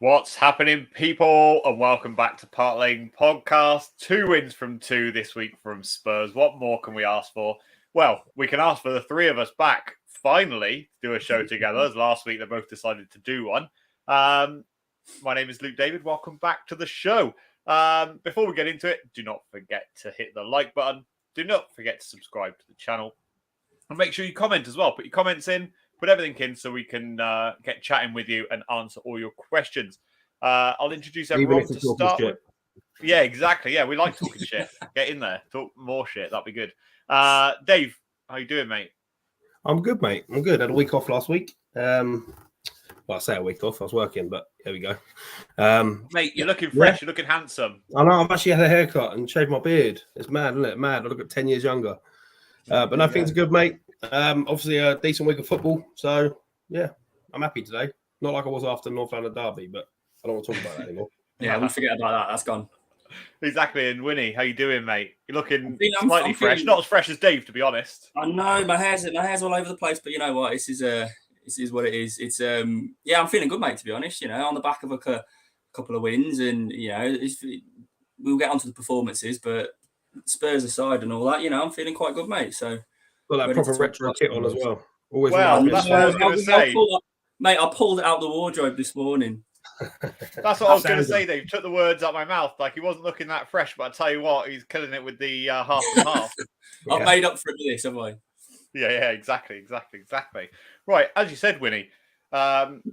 What's happening, people? And welcome back to Part Lane Podcast. 2 wins from 2 this week from Spurs. What more can we ask for? Well, we can ask for the 3 of us back, finally, to do a show together. As last week, they both decided to do one. My name is Luke David. Welcome back to the show. Before we get into it, do not forget to hit the like button. Do not forget to subscribe to the channel. And make sure you comment as well. Put your comments in. Put everything in so we can get chatting with you and answer all your questions. I'll introduce everyone to start with. Yeah, exactly. Yeah, we like talking shit. Get in there. Talk more shit. That'd be good. Dave, how you doing, mate? I'm good, mate. I'm good. Had a week off last week. Well, I say a week off. I was working, but there we go. Mate, you're looking fresh. Yeah. You're looking handsome. I know. I've actually had a haircut and shaved my beard. It's mad, isn't it? Mad. I look at 10 years younger. But no, things are good, mate. Obviously a decent week of football. So, yeah, I'm happy today. Not like I was after North London Derby, but I don't want to talk about that anymore. Yeah, we'll forget about that. That's gone. Exactly. And Wynnie, how you doing, mate? You're looking slightly fresh. Not as fresh as Dave, to be honest. I know my hair's all over the place, but you know what? This is what it is. It's I'm feeling good, mate. To be honest, you know, on the back of a couple of wins, and you know, we'll get onto the performances, but Spurs aside and all that, you know, I'm feeling quite good, mate. So. Got that proper retro kit on as well. Always that's what I was going to say. Mate, I pulled it out the wardrobe this morning. That's what I was going to say, Dave. Took the words out of my mouth. Like, he wasn't looking that fresh, but I tell you what, he's killing it with the half and half. I've made up for it with this, have I? Yeah, exactly. Right, as you said, Wynnie,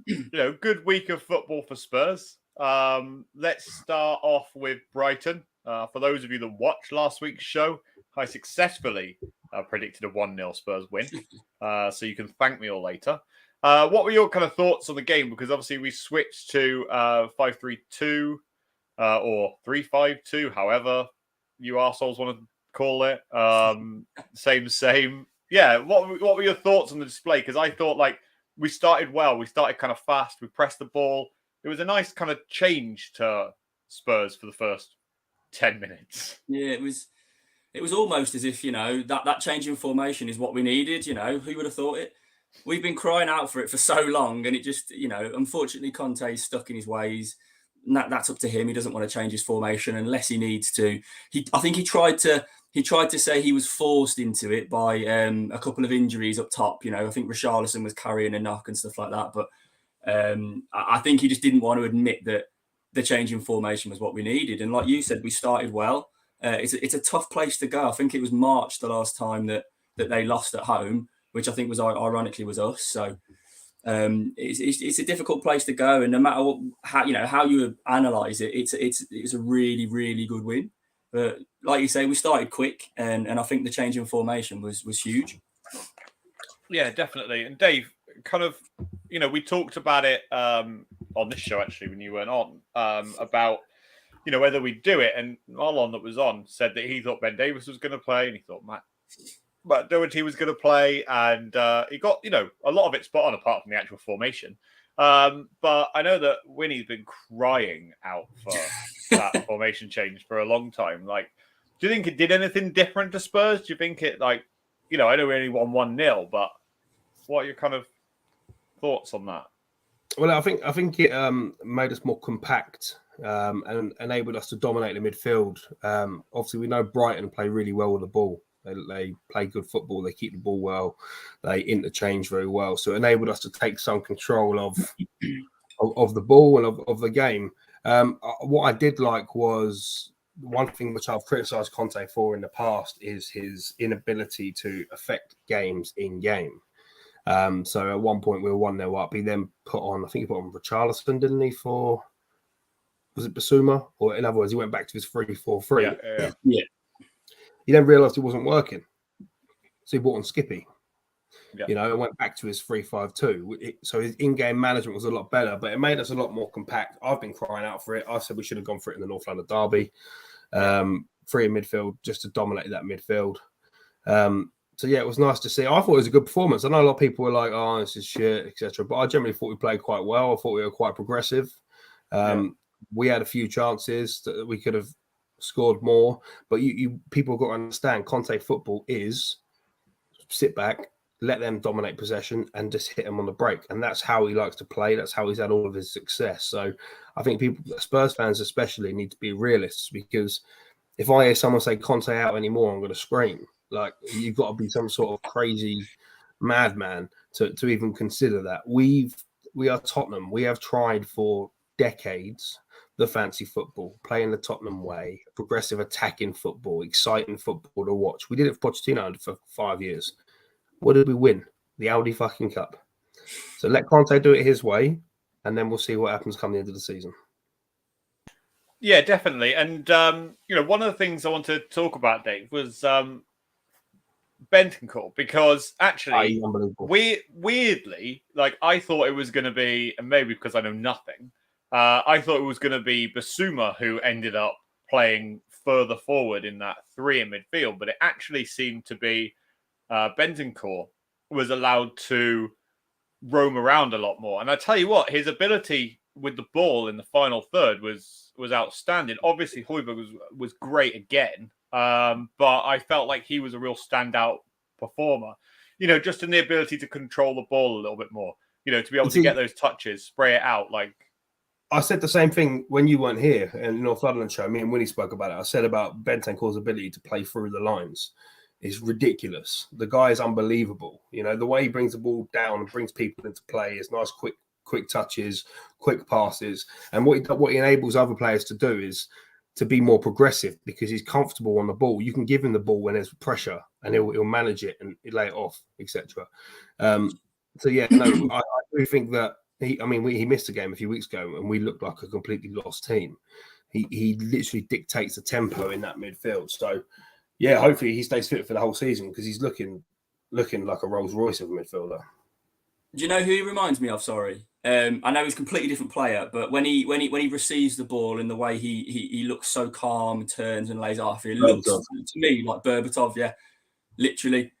you know, good week of football for Spurs. Let's start off with Brighton. For those of you that watched last week's show, I successfully predicted a 1-0 Spurs win. So you can thank me all later. What were your kind of thoughts on the game? Because obviously we switched to 5-3-2 or 3-5-2, however you arseholes want to call it. Same. Yeah, what were your thoughts on the display? Because I thought, like, we started well. We started kind of fast. We pressed the ball. It was a nice kind of change to Spurs for the first 10 minutes. Yeah, it was almost as if, you know, that change in formation is what we needed. You know, who would have thought it? We've been crying out for it for so long, and it just, you know, unfortunately Conte is stuck in his ways. And that's up to him. He doesn't want to change his formation unless he needs to. I think he tried to say he was forced into it by a couple of injuries up top. You know, I think Richarlison was carrying a knock and stuff like that. But I think he just didn't want to admit that the change in formation was what we needed. And like you said, we started well. It's a tough place to go. I think it was March the last time that they lost at home, which I think was ironically was us. So it's a difficult place to go, and no matter how you analyse it, it's a really, really good win. But like you say, we started quick, and I think the change in formation was huge. Yeah, definitely. And Dave, kind of, you know, we talked about it on this show actually when you weren't on about, you know, whether we do it. And Marlon that was on said that he thought Ben Davies was going to play, and he thought Matt Doherty was going to play, and he got, you know, a lot of it spot on apart from the actual formation. But I know that Wynnie's been crying out for that formation change for a long time. Like, do you think it did anything different to Spurs? Do you think it, like, you know, I know we only won 1-0, but what are your kind of thoughts on that? Well, I think it made us more compact and enabled us to dominate the midfield. Obviously, we know Brighton play really well with the ball. They play good football. They keep the ball well. They interchange very well. So it enabled us to take some control of the ball and of the game. What I did like was one thing which I've criticised Conte for in the past is his inability to affect games in game. So at one point we were 1-0 up. He then put on Richarlison, didn't he? Was it Basuma? Or in other words, he went back to his 3-4-3. Yeah. He then realised it wasn't working. So he brought on Skippy. Yeah. You know, and went back to his 3-5-2. So his in-game management was a lot better, but it made us a lot more compact. I've been crying out for it. I said we should have gone for it in the North London Derby. Free in midfield, just to dominate that midfield. yeah, it was nice to see. I thought it was a good performance. I know a lot of people were like, "Oh, this is shit," etc. But I generally thought we played quite well. I thought we were quite progressive. We had a few chances that we could have scored more, but you people got to understand Conte football is sit back, let them dominate possession, and just hit them on the break. And that's how he likes to play. That's how he's had all of his success. So I think Spurs fans especially, need to be realists, because if I hear someone say Conte out anymore, I'm going to scream. Like, you've got to be some sort of crazy madman to even consider that. We are Tottenham. We have tried for decades the fancy football, playing the Tottenham way, progressive attacking football, exciting football to watch. We did it for Pochettino for 5 years. What did we win? The Audi fucking Cup. So let Conte do it his way, and then we'll see what happens come the end of the season. Yeah, definitely. And, one of the things I wanted to talk about, Dave, was Bentancur, because actually, weirdly, like, I thought it was going to be, and maybe because I know nothing, I thought it was going to be Basuma who ended up playing further forward in that three in midfield, but it actually seemed to be Bentancur was allowed to roam around a lot more. And I tell you what, his ability with the ball in the final third was outstanding. Obviously, Højbjerg was great again, but I felt like he was a real standout performer. Just in the ability to control the ball a little bit more. To be able to get those touches, spray it out. Like, I said the same thing when you weren't here in North London show. Me and Wynnie spoke about it. I said about Bentancur's ability to play through the lines is ridiculous. The guy is unbelievable. The way he brings the ball down and brings people into play is nice, quick touches, quick passes. And what he enables other players to do is to be more progressive, because he's comfortable on the ball. You can give him the ball when there's pressure, and he'll manage it and lay it off, etc. I do think that he missed a game a few weeks ago, and we looked like a completely lost team. He literally dictates the tempo in that midfield. So, yeah, hopefully he stays fit for the whole season, because he's looking like a Rolls Royce of a midfielder. Do you know who he reminds me of? Sorry, I know he's a completely different player, but when he receives the ball and the way he looks so calm, turns and lays off, it looks to me like Berbatov. Yeah, literally,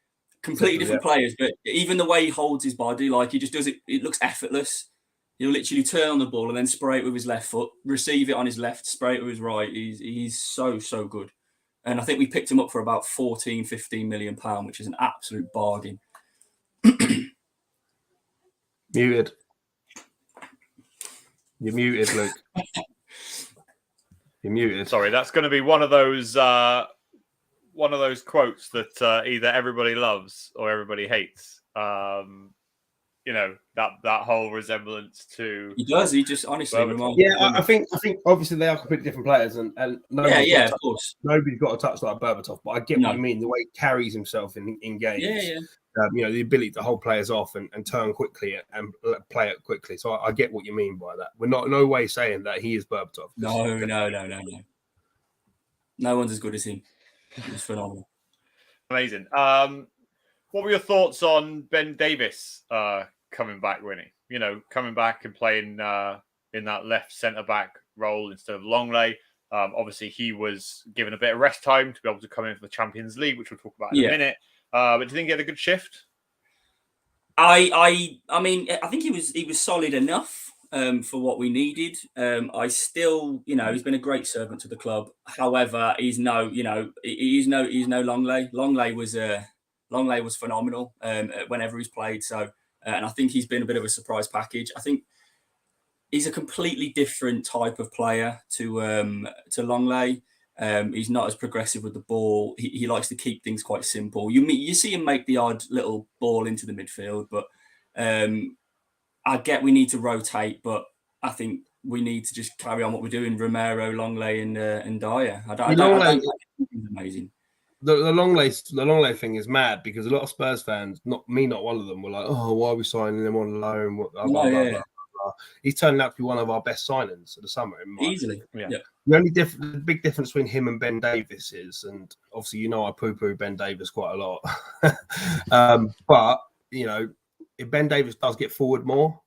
completely different players. But even the way he holds his body, like, he just does it. It looks effortless. He'll literally turn on the ball and then spray it with his left foot, receive it on his left, spray it with his right. He's so good. And I think we picked him up for about 14-15 million pounds, which is an absolute bargain. Muted. You're muted, Luke. You're muted. Sorry, that's going to be one of those quotes that either everybody loves or everybody hates. That whole resemblance to. He does. He just honestly reminds. Yeah, I think obviously they are completely different players, and of course, nobody's got a touch like Berbatov. But I get what you mean. The way he carries himself in games. Yeah. The ability to hold players off and turn quickly and play it quickly. So I get what you mean by that. We're not no way saying that he is Berbatov. No. No one's as good as him. He's phenomenal. Amazing. What were your thoughts on Ben Davies coming back, Wynnie? Coming back and playing in that left centre-back role instead of Longley. Obviously, he was given a bit of rest time to be able to come in for the Champions League, which we'll talk about in a minute. But do you think he had a good shift? I mean, I think he was solid enough for what we needed. I still, he's been a great servant to the club. However, he's no Longley. Longley was phenomenal whenever he's played. So, and I think he's been a bit of a surprise package. I think he's a completely different type of player to Longley. He's not as progressive with the ball. He likes to keep things quite simple. You see him make the odd little ball into the midfield, but I get we need to rotate, but I think we need to just carry on what we're doing. Romero, Longley, and Dyer. I don't think he's amazing. The Longley thing is mad, because a lot of Spurs fans, not one of them, were like, "Oh, why are we signing him on loan?" Blah, blah, blah. He's turning out to be one of our best signings of the summer. Easily, yeah. The only the big difference between him and Ben Davies is, and obviously I poo-poo Ben Davies quite a lot, but if Ben Davies does get forward more,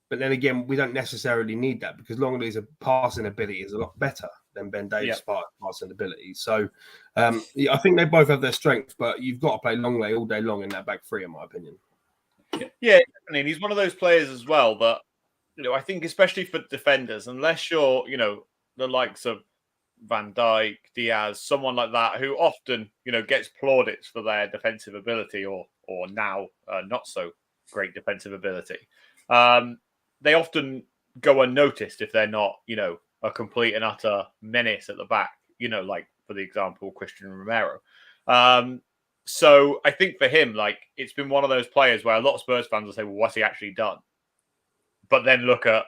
but then again we don't necessarily need that, because Longley's passing ability is a lot better. than Ben Davies' passing ability. So I think they both have their strengths, but you've got to play Longley all day long in that back three, in my opinion. Yeah, definitely. And he's one of those players as well that, I think especially for defenders, unless you're, the likes of Van Dijk, Diaz, someone like that, who often, gets plaudits for their defensive ability or now not so great defensive ability. They often go unnoticed if they're not, a complete and utter menace at the back, like for the example, Christian Romero. So I think for him, it's been one of those players where a lot of Spurs fans will say, well, what's he actually done? But then look at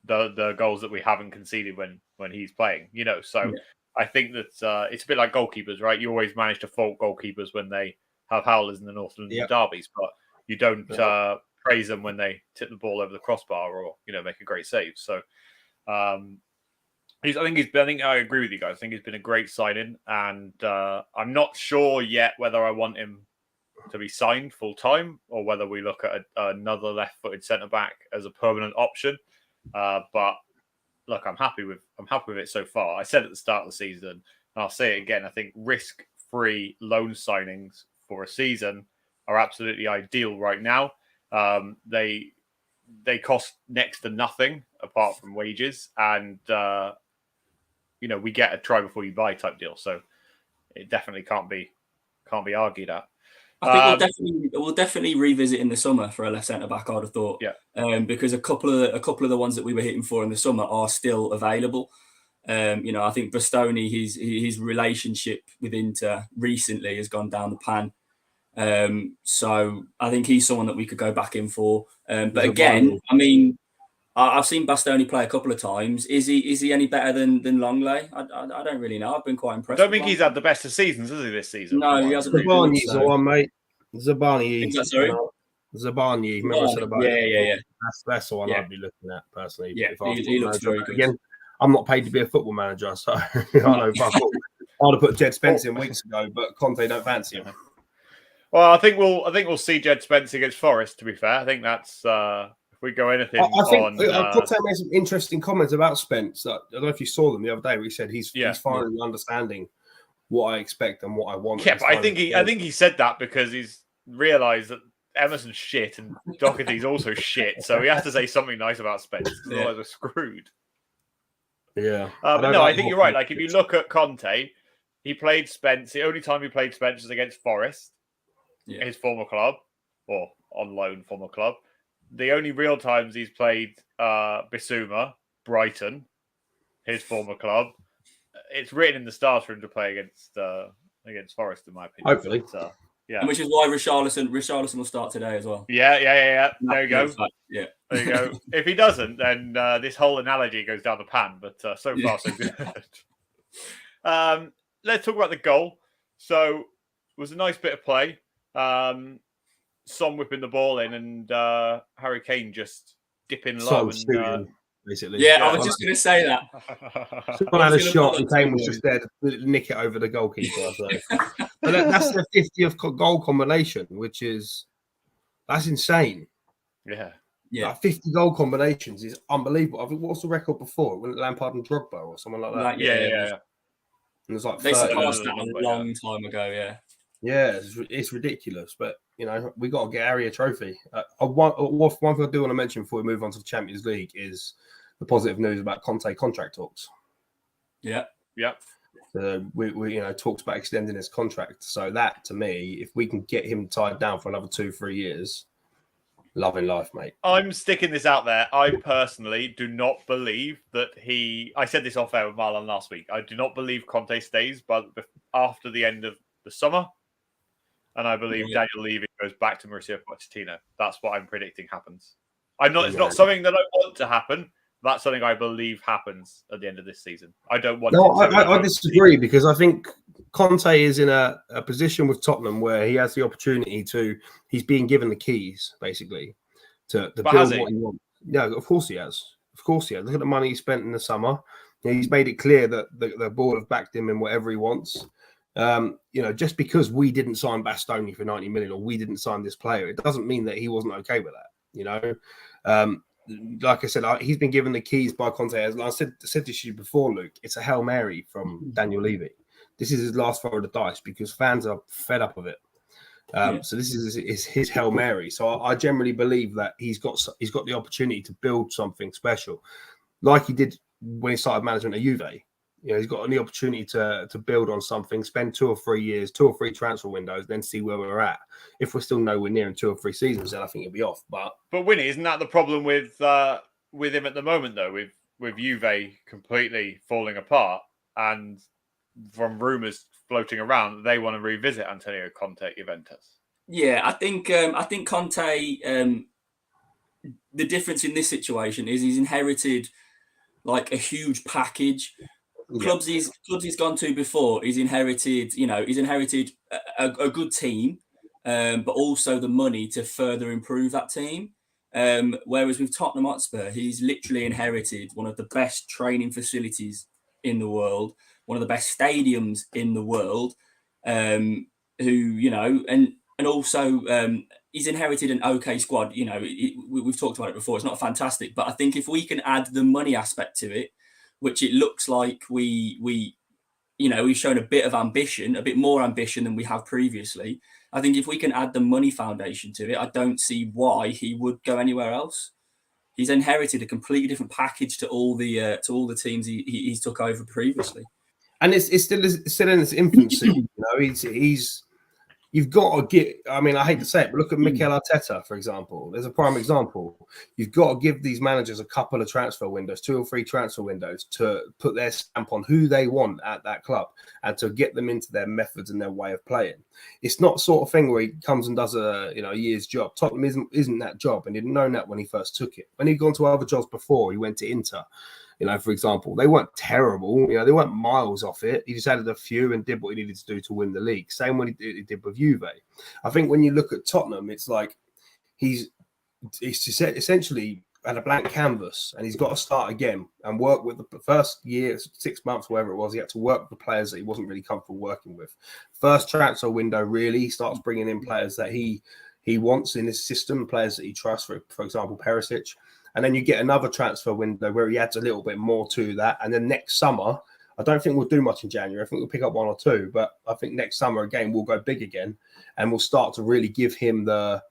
the goals that we haven't conceded when he's playing, So I think that it's a bit like goalkeepers, right? You always manage to fault goalkeepers when they have howlers in the North London derbies, but you don't praise them when they tip the ball over the crossbar or make a great save. So I think I agree with you guys. I think he's been a great signing, and I'm not sure yet whether I want him to be signed full time or whether we look at another left-footed centre back as a permanent option. But look, I'm happy with it so far. I said at the start of the season, and I'll say it again. I think risk-free loan signings for a season are absolutely ideal right now. They cost next to nothing apart from wages, and we get a try before you buy type deal. So it definitely can't be argued at. I think we'll definitely revisit in the summer for a left centre back. I'd have thought, because a couple of the ones that we were hitting for in the summer are still available. I think Bastoni, his relationship with Inter recently has gone down the pan. So I think he's someone that we could go back in for. But again, I mean, I've seen Bastoni play a couple of times. Is he any better than Longley? I don't really know. I've been quite impressed. I don't think he's had the best of seasons, has he, this season? No, he hasn't. Zabani's the one, mate. Zabani. Sorry? Zabani. Remember I said about it? Yeah. That's the one I'd be looking at personally. Yeah, he looks very good. Again, I'm not paid to be a football manager, so I know I'd have put Jed Spence in weeks ago, but Conte don't fancy him. Well, I think we'll see Jed Spence against Forest. To be fair, I think that's if we go anything. I think Conte made some interesting comments about Spence. I don't know if you saw them the other day. Where he said he's finally understanding what I expect and what I want. Yeah, but I think he said that because he's realised that Emerson's shit and Doherty's also shit, so he has to say something nice about Spence. Otherwise, we're screwed. Yeah, but no, I think you're right. Like if you look at Conte, he played Spence. The only time he played Spence was against Forest, his former club, or on loan former club. The only real times he's played Bissouma, Brighton, his former club. It's written in the stars for him to play against Forest, in my opinion. Hopefully, and which is why Richarlison will start today as well. Yeah. There you go. Yeah, there you go. If he doesn't, then this whole analogy goes down the pan. But so far, so good. Let's talk about the goal. So it was a nice bit of play. Son whipping the ball in, and Harry Kane just dipping low. Shooting, basically. Yeah, I was just going to say that. Someone had a shot, and Kane was just there to nick it over the goalkeeper. So. But that's the 50th goal combination, that's insane. Yeah. Like 50 goal combinations is unbelievable. I think what's the record before? Wasn't it Lampard and Drogba or someone like that? Yeah. And it was like they surpassed that a long time ago. Yeah, it's ridiculous, but we got to get Harry a trophy. One thing I do want to mention before we move on to the Champions League is the positive news about Conte contract talks. Yeah. We talks about extending his contract. So that, to me, if we can get him tied down for another 2-3 years, loving life, mate. I'm sticking this out there. I personally do not believe that I said this off air with Marlon last week. I do not believe Conte stays, but after the end of the summer. And I believe Daniel Levy goes back to Mauricio Pochettino. That's what I'm predicting happens. It's not something that I want to happen. That's something I believe happens at the end of this season. I don't want. No, I disagree because I think Conte is in a position with Tottenham where he has the opportunity to. He's being given the keys basically to build what he wants. Yeah, of course he has. Look at the money he spent in the summer. He's made it clear that the board have backed him in whatever he wants. Just because we didn't sign Bastoni for 90 million or we didn't sign this player, it doesn't mean that he wasn't okay with that. like I said, he's been given the keys by Conte. As I said this to you before, Luke, it's a Hail Mary from Daniel Levy. This is his last throw of the dice because fans are fed up of it. So this is his Hail Mary. So I generally believe that he's got the opportunity to build something special, like he did when he started management at Juve. He's got the opportunity to build on something, spend 2 or 3 years, 2 or 3 transfer windows, then see where we're at. If we're still nowhere near in 2 or 3 seasons, then I think he'll be off. But Wynnie, isn't that the problem with him at the moment, though? With Juve completely falling apart, and from rumours floating around, they want to revisit Antonio Conte at Juventus. Yeah, I think Conte. The difference in this situation is he's inherited like a huge package. Clubs he's gone to before, he's inherited a good team, but also the money to further improve that team. Whereas with Tottenham Hotspur, he's literally inherited one of the best training facilities in the world, one of the best stadiums in the world, and also he's inherited an okay squad. We've talked about it before. It's not fantastic, but I think if we can add the money aspect to it, which it looks like we've shown a bit of ambition, a bit more ambition than we have previously. I think if we can add the money foundation to it, I don't see why he would go anywhere else. He's inherited a completely different package to all the teams he's took over previously, and it's still in its infancy. You've got to get. I mean, I hate to say it, but look at Mikel Arteta, for example. There's a prime example. You've got to give these managers a couple of transfer windows, 2 or 3 transfer windows, to put their stamp on who they want at that club and to get them into their methods and their way of playing. It's not sort of thing where he comes and does a year's job. Tottenham isn't that job, and he'd known that when he first took it. When he'd gone to other jobs before, he went to Inter. For example, they weren't terrible. They weren't miles off it. He just added a few and did what he needed to do to win the league. Same what he did with Juve. I think when you look at Tottenham, it's like he's just essentially had a blank canvas and he's got to start again and work with the first year, 6 months, whatever it was. He had to work with the players that he wasn't really comfortable working with. First transfer window, really, he starts bringing in players that he wants in his system, players that he trusts, for example, Perisic. And then you get another transfer window where he adds a little bit more to that. And then next summer, I don't think we'll do much in January. I think we'll pick up 1 or 2. But I think next summer, again, we'll go big again. And we'll start to really give him the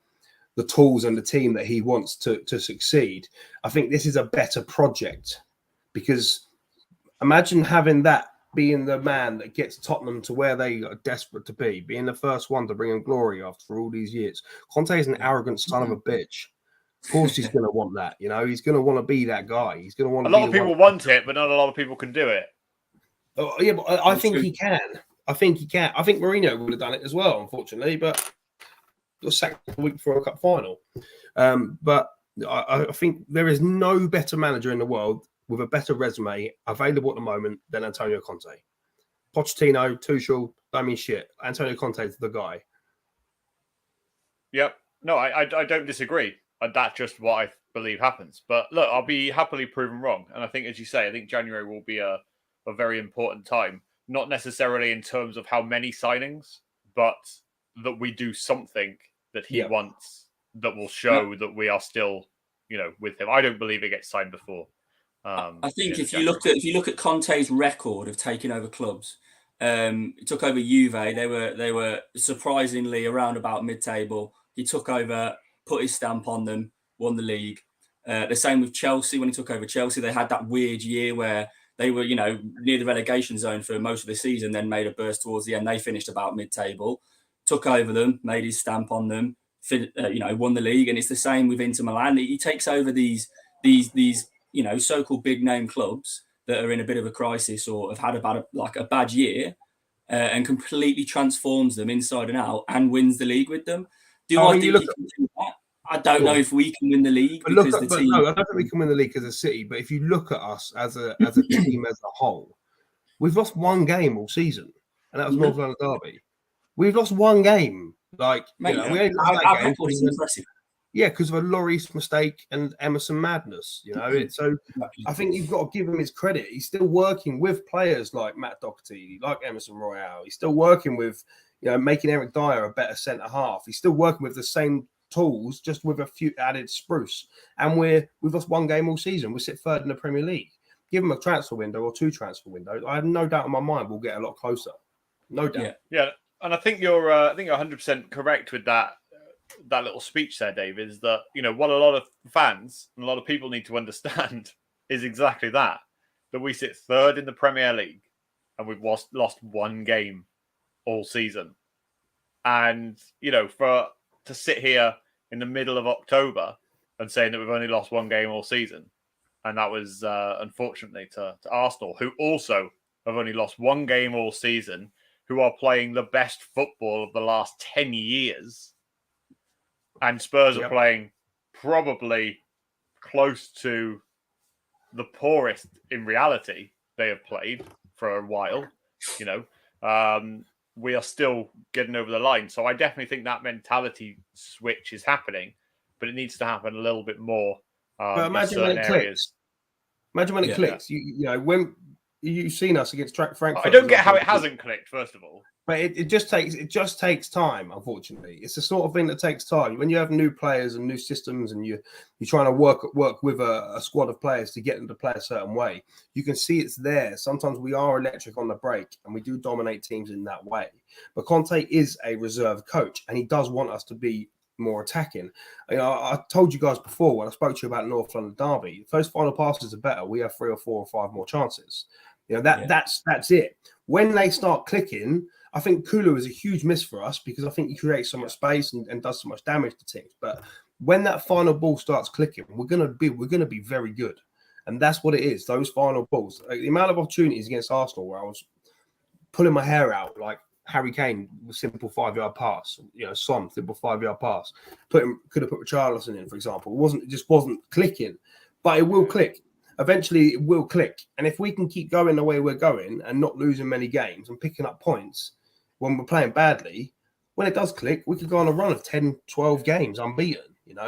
tools and the team that he wants to succeed. I think this is a better project. Because imagine having that being the man that gets Tottenham to where they are desperate to be. Being the first one to bring him glory after all these years. Conte is an arrogant son of a bitch. Of course, he's going to want that. He's going to want to be that guy. He's going to want. A lot of people want it, but not a lot of people can do it. Oh, yeah, but I think he can. I think Mourinho would have done it as well, unfortunately, but he was sacked a week before a cup final. But I think there is no better manager in the world with a better resume available at the moment than Antonio Conte. Pochettino, Tuchel, don't mean shit. Antonio Conte is the guy. Yep. No, I don't disagree. And that's just what I believe happens. But look, I'll be happily proven wrong. And I think, as you say, I think January will be a very important time. Not necessarily in terms of how many signings, but that we do something that he wants that will show that we are still, with him. I don't believe it gets signed before. I think if you look at Conte's record of taking over clubs, he took over Juve. They were surprisingly around about mid-table. He took over, put his stamp on them, won the league. The same with Chelsea. When he took over Chelsea, they had that weird year where they were, near the relegation zone for most of the season, then made a burst towards the end. They finished about mid-table, took over them, made his stamp on them, won the league. And it's the same with Inter Milan. He takes over these so-called big-name clubs that are in a bit of a crisis or have had a bad year, and completely transforms them inside and out and wins the league with them. I think he can do that? I don't know if we can win the league No, I don't think we can win the league as a city. But if you look at us as a team as a whole, we've lost 1 game all season, and that was North London Derby. We've lost 1 game. We only lost that game. Is impressive. Yeah, because of a Lloris mistake and Emerson madness. So I think you've got to give him his credit. He's still working with players like Matt Doherty, like Emerson Royale. He's still working with, making Eric Dyer a better centre half. He's still working with the same tools, just with a few added spruce. And we've lost one game all season. We sit third in the Premier League. Give them a transfer window or 2 transfer windows. I have no doubt in my mind we'll get a lot closer. No doubt. Yeah. And I think you're 100% correct with that little speech there, Dave, is that, what a lot of fans and a lot of people need to understand is exactly that we sit third in the Premier League and we've lost one game all season. And, to sit here in the middle of October and saying that we've only lost one game all season, and that was, unfortunately, to Arsenal, who also have only lost one game all season, who are playing the best football of the last 10 years. And Spurs are playing probably close to the poorest in reality they have played for a while. We are still getting over the line. So I definitely think that mentality switch is happening, but it needs to happen a little bit more but imagine in when certain it areas. clicks. Imagine when it clicks. When you've seen us against Frankfurt. I don't get how it hasn't clicked, first of all. But it just takes time, unfortunately. It's the sort of thing that takes time. When you have new players and new systems and you're trying to work with a squad of players to get them to play a certain way, you can see it's there. Sometimes we are electric on the break and we do dominate teams in that way. But Conte is a reserve coach and he does want us to be more attacking. I told you guys before when I spoke to you about North London Derby, if those final passes are better, we have 3 or 4 or 5 more chances. That's it. When they start clicking, I think Kulu is a huge miss for us because I think he creates so much space and does so much damage to teams. But when that final ball starts clicking, we're gonna be very good, and that's what it is. Those final balls, the amount of opportunities against Arsenal where I was pulling my hair out, like Harry Kane, simple 5-yard pass. Son, simple 5-yard pass. Could have put Richarlison in, for example. It just wasn't clicking, but it will click. Eventually, it will click, and if we can keep going the way we're going and not losing many games and picking up points when we're playing badly, when it does click, we could go on a run of 10, 12 games unbeaten,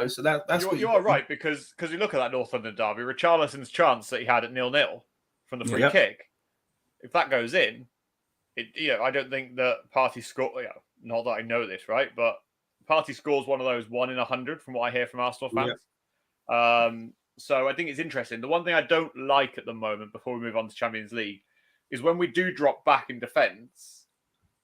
So that's you are right, because you look at that North London derby, Richarlison's chance that he had at 0-0 from the free kick, if that goes in, I don't think that Partey score. Not that I know this, right? But Partey scores one of those 1 in 100 from what I hear from Arsenal fans. So I think it's interesting. The one thing I don't like at the moment, before we move on to Champions League, is when we do drop back in defence,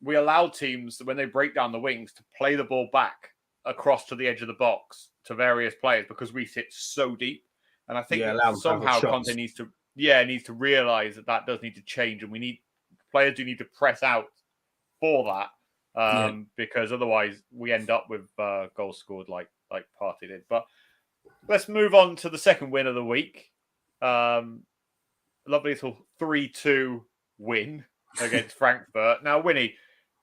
we allow teams, when they break down the wings, to play the ball back across to the edge of the box to various players because we sit so deep. And I think somehow Conte needs to realise that does need to change, and players do need to press out for that because otherwise we end up with goals scored like Partey did. But let's move on to the second win of the week. Lovely little 3-2 win against Frankfurt. Now, Wynnie,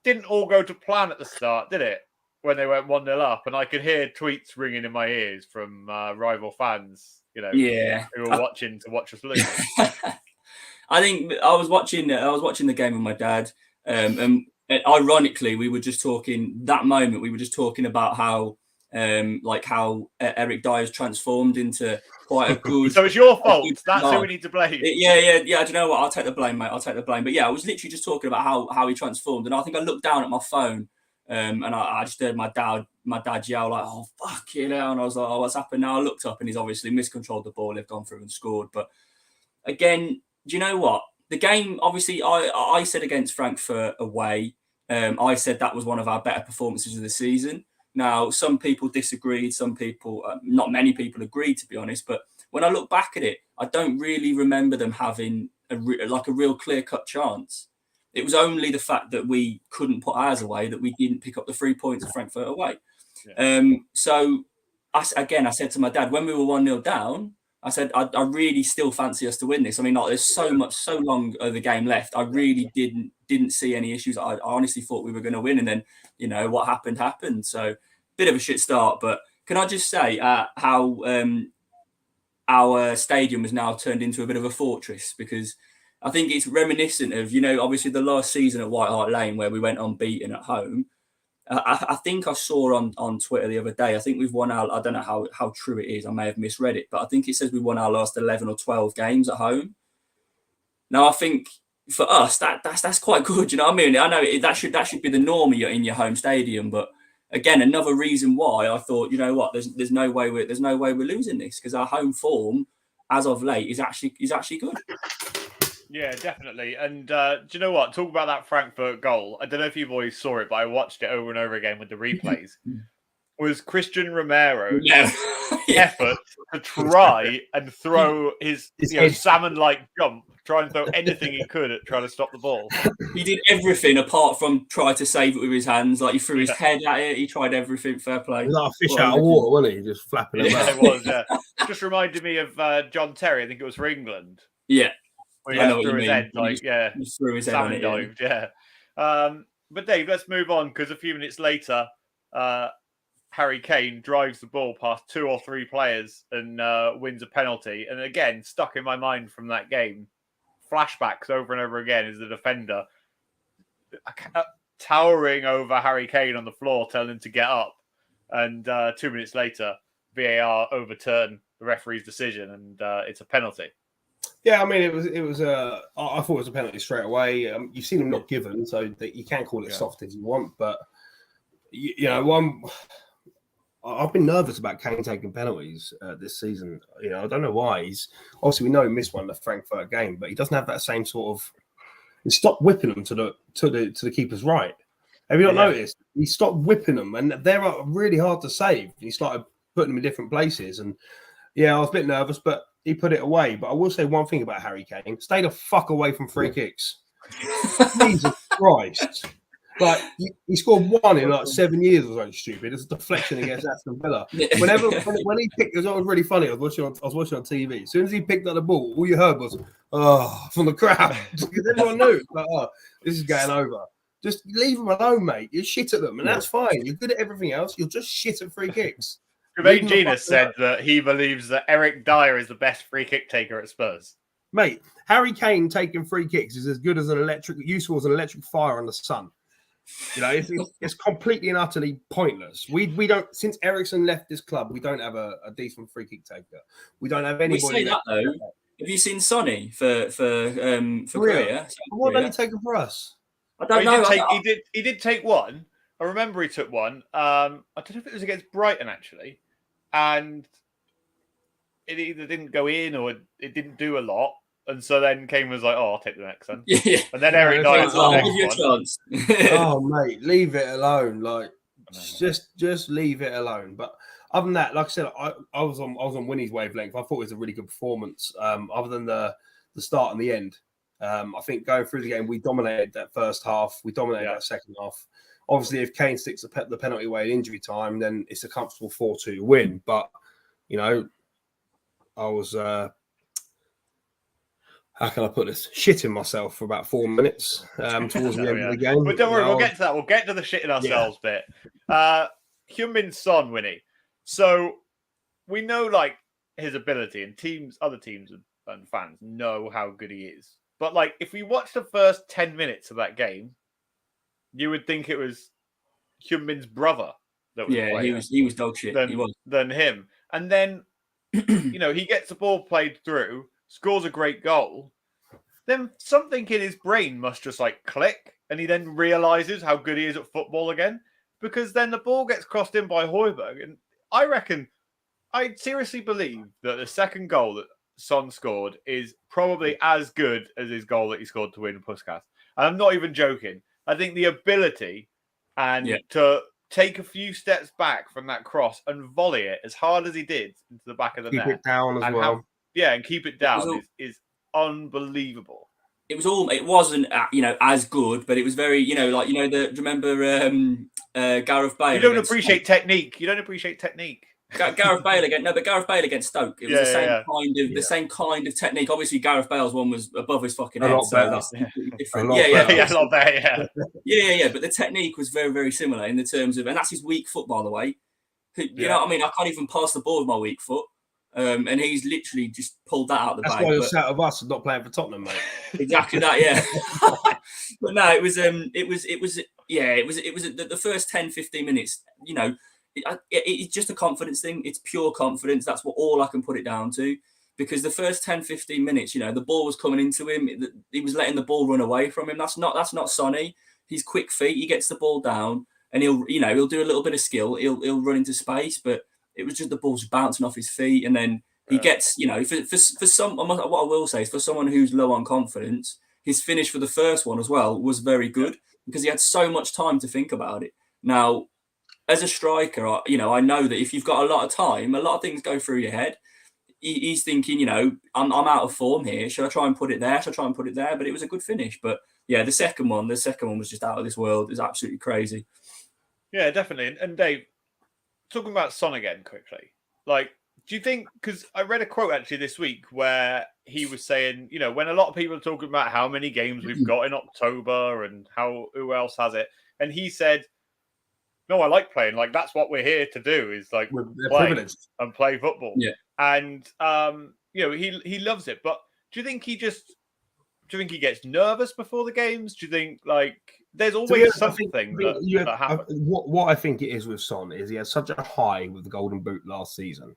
didn't all go to plan at the start, did it? When they went 1-0 up, and I could hear tweets ringing in my ears from rival fans, who were watching to watch us lose. I think I was watching the game with my dad, and ironically, we were just talking that moment. We were just talking about how Eric Dyer's transformed into quite a good. So it's your fault. That's who we need to blame. Yeah. Do you know what? I'll take the blame, mate. I'll take the blame. But yeah, I was literally just talking about how he transformed, and I think I looked down at my phone, and I just heard my dad yell like, "Oh fuck you know!" And I was like, "Oh, what's happened now?" I looked up, and he's obviously miscontrolled the ball. They've gone through and scored. But again, do you know what? The game, obviously, I said against Frankfurt away. I said that was one of our better performances of the season. Now, some people disagreed. Some people, not many people agreed, to be honest. But when I look back at it, I don't really remember them having a real clear-cut chance. It was only the fact that we couldn't put ours away, that we didn't pick up the 3 points at Frankfurt away. Yeah. So, I said to my dad, when we were 1-0 down, I said, I really still fancy us to win this. I mean, there's so long of the game left. I really didn't see any issues. I honestly thought we were going to win. And then, what happened. So, bit of a shit start. But can I just say how our stadium has now turned into a bit of a fortress? Because I think it's reminiscent of, obviously the last season at White Hart Lane where we went unbeaten at home. I think I saw on Twitter the other day, I think we've won I don't know how true it is, I may have misread it, but I think it says we won our last 11 or 12 games at home. Now, I think for us, that's quite good, you know what I mean? I know that should be the norm in your home stadium, but again, another reason why I thought, you know what, there's no way we're losing this, because our home form as of late is actually good. Yeah, definitely. And do you know what? Talk about that Frankfurt goal. I don't know if you boys saw it, but I watched it over and over again with the replays. Was Christian Romero's effort to try and throw his salmon-like jump, try and throw anything he could at trying to stop the ball. He did everything apart from try to save it with his hands. Like, he threw his head at it. He tried everything. Fair play. He was like a fish out of water, wasn't he? Just flapping about. Yeah, it was. Yeah. Just reminded me of John Terry. I think it was for England. Yeah. Where he threw his head, threw his head on it. Dived, yeah. But Dave, let's move on, because a few minutes later, Harry Kane drives the ball past 2 or 3 players and wins a penalty. And again, stuck in my mind from that game, flashbacks over and over again, is the defender towering over Harry Kane on the floor, telling him to get up. And 2 minutes later, VAR overturned the referee's decision, and it's a penalty. Yeah, I mean, it was. I thought it was a penalty straight away. You've seen them not given, so that you can call it soft if you want. But I've been nervous about Kane taking penalties this season. I don't know why. Obviously we know he missed one in the Frankfurt game, but he doesn't have that same sort of. He stopped whipping them to the keeper's right. Have you not noticed? He stopped whipping them, and they're really hard to save. He started putting them in different places, and I was a bit nervous, but he put it away. But I will say one thing about Harry Kane: stay the fuck away from free kicks. Jesus Christ! Like, he scored one in like 7 years or something stupid. It's a deflection against Aston Villa. When he picked, it was really funny. I was watching on TV. As soon as he picked up the ball, all you heard was from the crowd, because everyone knew, like, this is going over. Just leave them alone, mate. You're shit at them, and that's fine. You're good at everything else. You're just shit at free kicks. Jermaine Genius said that he believes that Eric Dyer is the best free kick taker at Spurs. Mate, Harry Kane taking free kicks is as good as useful as an electric fire on the sun. It's completely and utterly pointless. We don't, since Ericsson left this club, we don't have a decent free kick taker. We don't have anybody. We say that though. Have you seen Sonny for Korea? What did he take for us? I don't know. He did take one. I remember he took one. I don't know if it was against Brighton actually, and it either didn't go in or it didn't do a lot. And so then Kane was like, "Oh, I'll take the next one." Yeah. And then Eric Dyer was like, "Give you a chance." Oh, mate, leave it alone. Like, just leave it alone. But other than that, like I said, I was on Wynnie's wavelength. I thought it was a really good performance. Other than the start and the end, I think going through the game, we dominated that first half. We dominated that second half. Obviously, if Kane sticks the penalty away in injury time, then it's a comfortable 4-2 win. But I was. How can I put this? Shitting myself for about 4 minutes towards the end of the game. But don't worry, we'll get to that. We'll get to the shitting ourselves bit. Heung-min Son, Wynnie. So we know like his ability, and other teams and fans know how good he is. But like, if we watch the first 10 minutes of that game, you would think it was Heung-min's brother that was playing. he was dog shit. Than him. And then he gets the ball played through, scores a great goal, then something in his brain must just like click, and he then realizes how good he is at football again, because then the ball gets crossed in by Højbjerg, and I seriously believe that the second goal that Son scored is probably as good as his goal that he scored to win Puskas. And I'm not even joking. I think the ability and to take a few steps back from that cross and volley it as hard as he did into the back of the net. Keep it down as well. And keep it down is unbelievable. It wasn't as good, but it was very do you remember Gareth Bale? You don't appreciate technique. Gareth Bale against Stoke. It was the same kind of technique. Obviously, Gareth Bale's one was above his fucking head, so that's different. A lot better. Yeah. But the technique was very, very similar in the terms of, and that's his weak foot, by the way. You know what I mean? I can't even pass the ball with my weak foot. And he's literally just pulled that out of the bag. That's why you're sat of us and not playing for Tottenham, mate. Exactly that, yeah. But no, it was the first 10-15 minutes, it's just a confidence thing. It's pure confidence. That's all I can put it down to. Because the first 10-15 minutes, the ball was coming into him. He was letting the ball run away from him. That's not Sonny. He's quick feet. He gets the ball down. and he'll do a little bit of skill. He'll run into space, but it was just the ball's bouncing off his feet, and then he gets, for some. What I will say is, for someone who's low on confidence, his finish for the first one as well was very good because he had so much time to think about it. Now, as a striker, I know that if you've got a lot of time, a lot of things go through your head. He's thinking, I'm out of form here. Should I try and put it there? Should I try and put it there? But it was a good finish. But yeah, the second one was just out of this world. It was absolutely crazy. Yeah, definitely. And Dave, talking about Son again quickly, like, do you think, because I read a quote actually this week where he was saying, when a lot of people are talking about how many games we've got in October and who else has it, and he said, no, I like playing. Like, that's what we're here to do, is like play and play football. Yeah. And he loves it. But do you think he gets nervous before the games? Do you think, like, there's always something that happens? What I think it is with Son is he had such a high with the Golden Boot last season.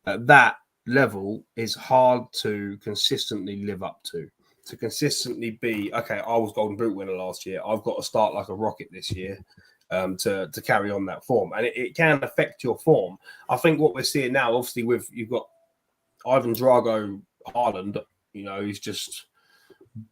At that level is hard to consistently live up to. To consistently be, okay, I was Golden Boot winner last year. I've got to start like a rocket this year. To carry on that form, and it can affect your form. I think what we're seeing now, obviously, you've got Ivan Drago, Haaland, he's just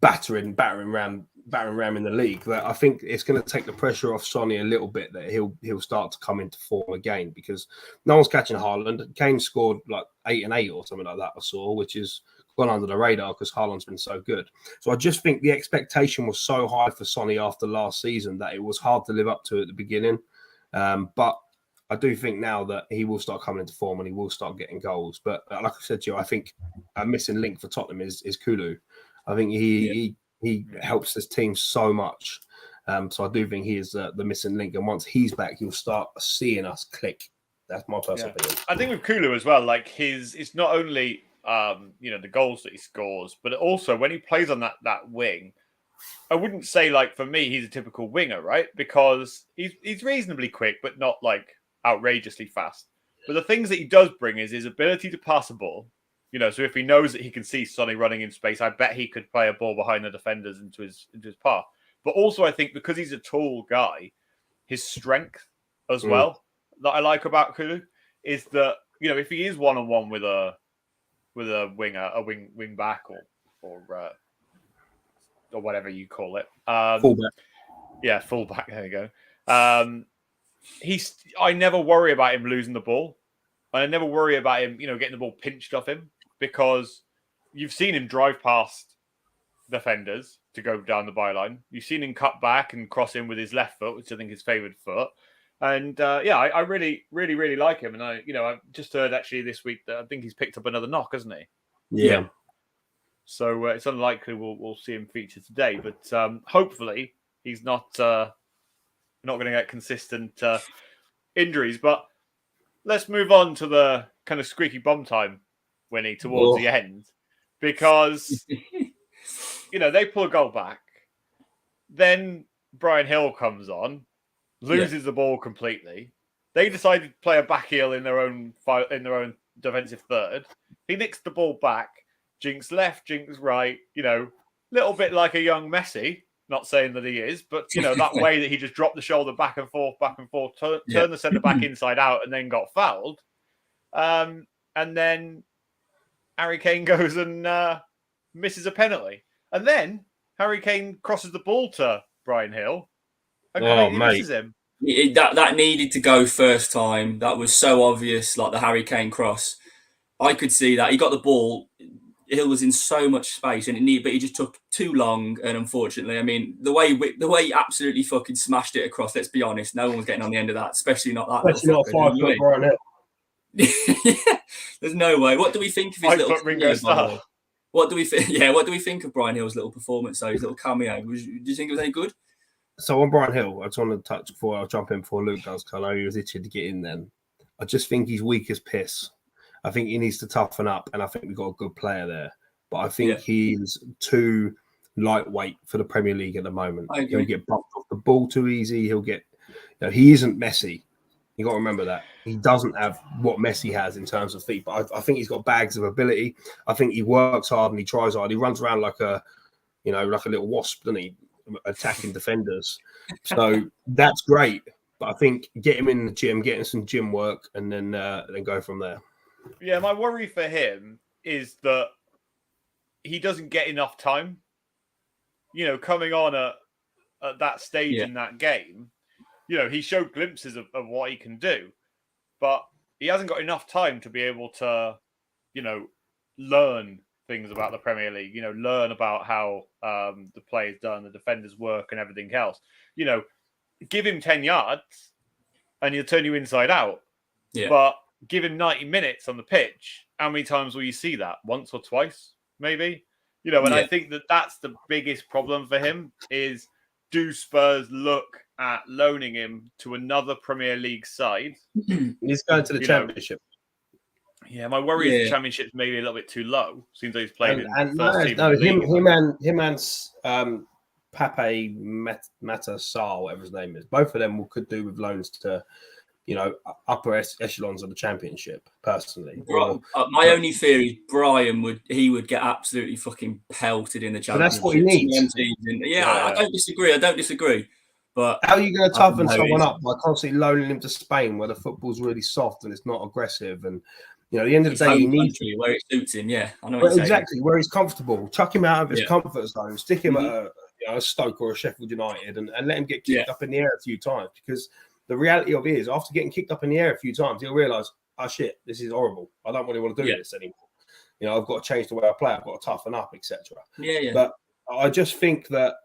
battering ram in the league. But I think it's going to take the pressure off Sonny a little bit, that he'll start to come into form again, because no one's catching Haaland. Kane scored like 8-8 or something like that, I saw, which is gone under the radar because Haaland's been so good. So I just think the expectation was so high for Sonny after last season that it was hard to live up to at the beginning. But I do think now that he will start coming into form and he will start getting goals. But like I said to you, I think a missing link for Tottenham is Kulu. I think he helps this team so much. So I do think he is the missing link. And once he's back, you'll start seeing us click. That's my personal opinion. I think with Kulu as well, like it's not only the goals that he scores, but also when he plays on that wing, I wouldn't say, like, for me, he's a typical winger, right? Because he's reasonably quick, but not like outrageously fast. But the things that he does bring is his ability to pass a ball. So if he knows that he can see Sonny running in space, I bet he could play a ball behind the defenders into his path. But also, I think because he's a tall guy, his strength as well that I like about Kulu is that, if he is one-on-one with a winger, a wing back or whatever you call it. Fullback. Yeah, fullback. There you go. I never worry about him losing the ball. I never worry about him, getting the ball pinched off him, because you've seen him drive past defenders to go down the byline. You've seen him cut back and cross in with his left foot, which I think is his favoured foot. And I really, really, really like him. And I've just heard actually this week that I think he's picked up another knock, hasn't he? Yeah. So it's unlikely we'll see him feature today, but hopefully he's not going to get consistent injuries. But let's move on to the kind of squeaky bum time, Wynnie, towards the end, because they pull a goal back, then Brian Hill comes on, loses the ball completely. They decided to play a back heel in their own defensive third. He nicks the ball back, jinks left, jinks right. Little bit like a young Messi. Not saying that he is, but that way that he just dropped the shoulder back and forth, turned the centre back inside out, and then got fouled. And then Harry Kane goes and misses a penalty, and then Harry Kane crosses the ball to Brian Hill. And misses him. That needed to go first time. That was so obvious, like the Harry Kane cross. I could see that. He got the ball. Hill was in so much space, but he just took too long. And unfortunately, I mean, the way he absolutely fucking smashed it across. Let's be honest, no one was getting on the end of that, especially not that. Especially not 5 foot Brian Hill. There's no way. What do we think of his 5 little foot Ringo Starr? What do we think? Yeah, what do we think of Brian Hill's little performance? Though his little cameo. Do you think it was any good? So on Brian Hill, I just want to touch before I jump in before Luke does, because I know he was itching to get in then. I just think he's weak as piss. I think he needs to toughen up, and I think we've got a good player there. But I think he's too lightweight for the Premier League at the moment. He'll get bumped off the ball too easy. He'll get, he isn't Messi. You got to remember that. He doesn't have what Messi has in terms of feet, but I think he's got bags of ability. I think he works hard and he tries hard. He runs around like a little wasp, doesn't he? Attacking defenders. So that's great. But I think get him in the gym, get him some gym work, and then go from there. Yeah, my worry for him is that he doesn't get enough time. Coming on at that stage in that game, he showed glimpses of what he can do, but he hasn't got enough time to be able to, learn things about the Premier League, learn about how the play is done, the defenders work and everything else. Give him 10 yards and he'll turn you inside out. Yeah. But give him 90 minutes on the pitch. How many times will you see that? Once or twice, maybe? And I think that's the biggest problem for him is, do Spurs look at loaning him to another Premier League side? He's going to the Championship. Yeah, my worry is the Championship's maybe a little bit too low. Seems like he's played in first team. No, in the league. him and Pape Matar, whatever his name is, both of them could do with loans to, upper echelons of the Championship. Personally, my only theory, Brian would get absolutely fucking pelted in the Championship. But that's what he needs. I don't disagree. But how are you going to toughen someone up by constantly loaning him to Spain, where the football's really soft and it's not aggressive? And at the end of the day, he needs where it suits him. Yeah, I know exactly where he's comfortable. Chuck him out of his comfort zone. Stick him at a Stoke or a Sheffield United, and let him get kicked up in the air a few times. Because the reality of it is, after getting kicked up in the air a few times, he'll realise, oh shit, this is horrible. I don't really want to do this anymore. I've got to change the way I play. I've got to toughen up, etc. Yeah. But I just think that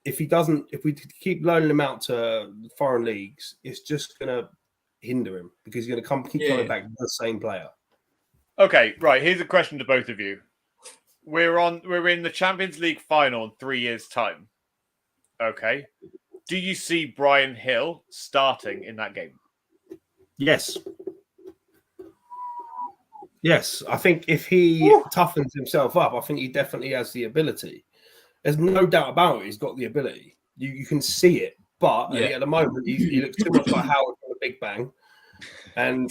if we keep loaning him out to foreign leagues, it's just going to hinder him because he's going to keep coming back to the same player. Okay, right. Here's a question to both of you. We're in the Champions League final in 3 years' time. Okay. Do you see Bryan Hill starting in that game? Yes. Yes. I think if he toughens himself up, I think he definitely has the ability. There's no doubt about it. He's got the ability. You can see it. But at the moment, he looks too much like Howard from the Big Bang. And,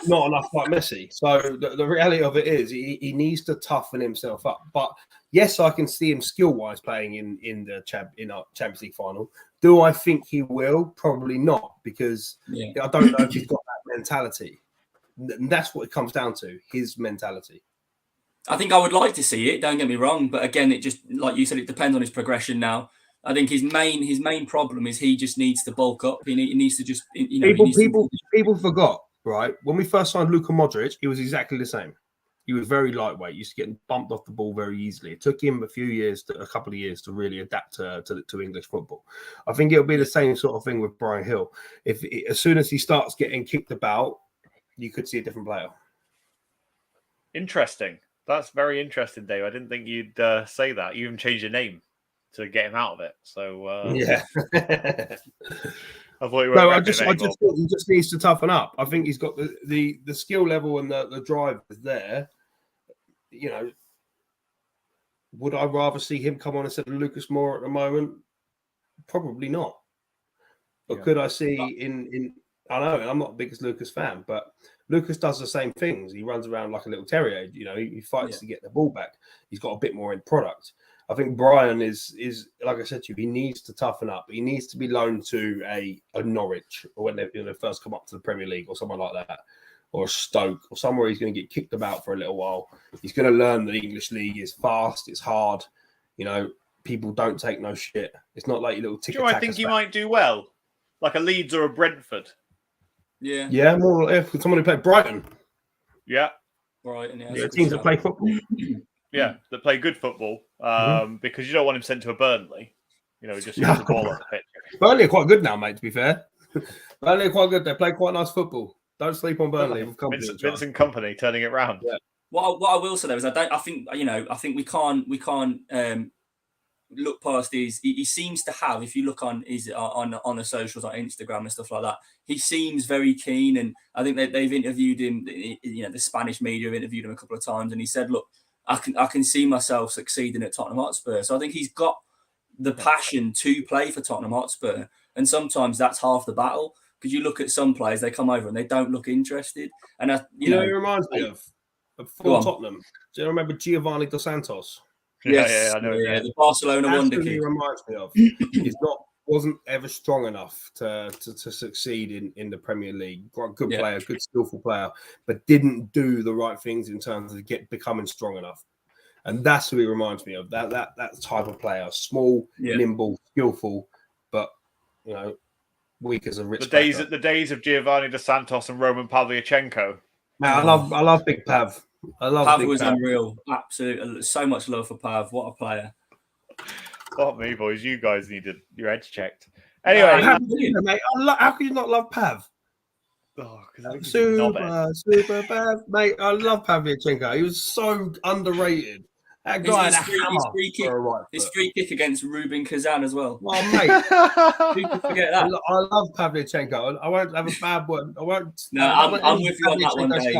not enough like Messi. So the reality of it is he needs to toughen himself up. But yes, I can see him skill-wise playing in our Champions League final. Do I think he will? Probably not, because I don't know if he's got that mentality. And that's what it comes down to, his mentality. I think I would like to see it, don't get me wrong. But again, it just, like you said, it depends on his progression now. I think his main problem is he just needs to bulk up. He needs to just, People forgot, right? When we first signed Luka Modric, he was exactly the same. He was very lightweight. He used to get bumped off the ball very easily. It took him a couple of years to really adapt to English football. I think it'll be the same sort of thing with Bryan Hill. As soon as he starts getting kicked about, you could see a different player. Interesting. That's very interesting, Dave. I didn't think you'd say that. You even changed your name to get him out of it. So yeah. I thought you were I just think he just needs to toughen up. I think he's got the skill level and the drive is there. Would I rather see him come on instead of Lucas Moura at the moment? Probably not. But could I see in I know, and I'm not the biggest Lucas fan, but Lucas does the same things. He runs around like a little terrier. He fights to get the ball back. He's got a bit more in product. I think Brian is like I said to you, he needs to toughen up. He needs to be loaned to a Norwich, or when they first come up to the Premier League, or someone like that, or a Stoke, or somewhere he's going to get kicked about for a little while. He's going to learn that the English league is fast, it's hard. People don't take no shit. It's not like your little ticket. I think he might do well, like a Leeds or a Brentford. Yeah, more like someone who played Brighton. Yeah, Brighton. Teams that play football. Yeah, that play good football. Because you don't want him sent to a Burnley. Just the ball on the pitch. Burnley are quite good now, mate. To be fair, Burnley are quite good. They play quite nice football. Don't sleep on Burnley. Vincent Kompany turning it round. Yeah. What I will say though is I think we can't look past his. He seems to have. If you look on his on the socials, like Instagram and stuff like that, he seems very keen. And I think they've interviewed him. The Spanish media have interviewed him a couple of times, and he said, "Look, I can see myself succeeding at Tottenham Hotspur." So I think he's got the passion to play for Tottenham Hotspur, and sometimes that's half the battle. Because you look at some players, they come over and they don't look interested. And you know, it reminds me of Tottenham. Do you remember Giovanni Dos Santos? Yes, I know. Yeah, the Barcelona wonder kid. Reminds me of. He's not wasn't ever strong enough to succeed in the Premier League. Quite a good player, good skillful player, but didn't do the right things in terms of becoming strong enough. And that's who he reminds me of. That type of player, small, nimble, skillful, but weak as a rich. The days of Giovanni Dos Santos and Roman Pavlyuchenko. Man, I love Big Pav. Pav was unreal. Absolutely, so much love for Pav. What a player. Not me, boys. You guys needed your heads checked. Anyway, mate, how can you not love Pav? Oh, because super Pav, mate. I love Pavlyuchenko. He was so underrated. That guy had a hammer. His free kick against Rubin Kazan as well. Well, mate, who can forget that? I love Pavlyuchenko. I won't have a bad word. I won't. No, I'm with you on that one, Dave.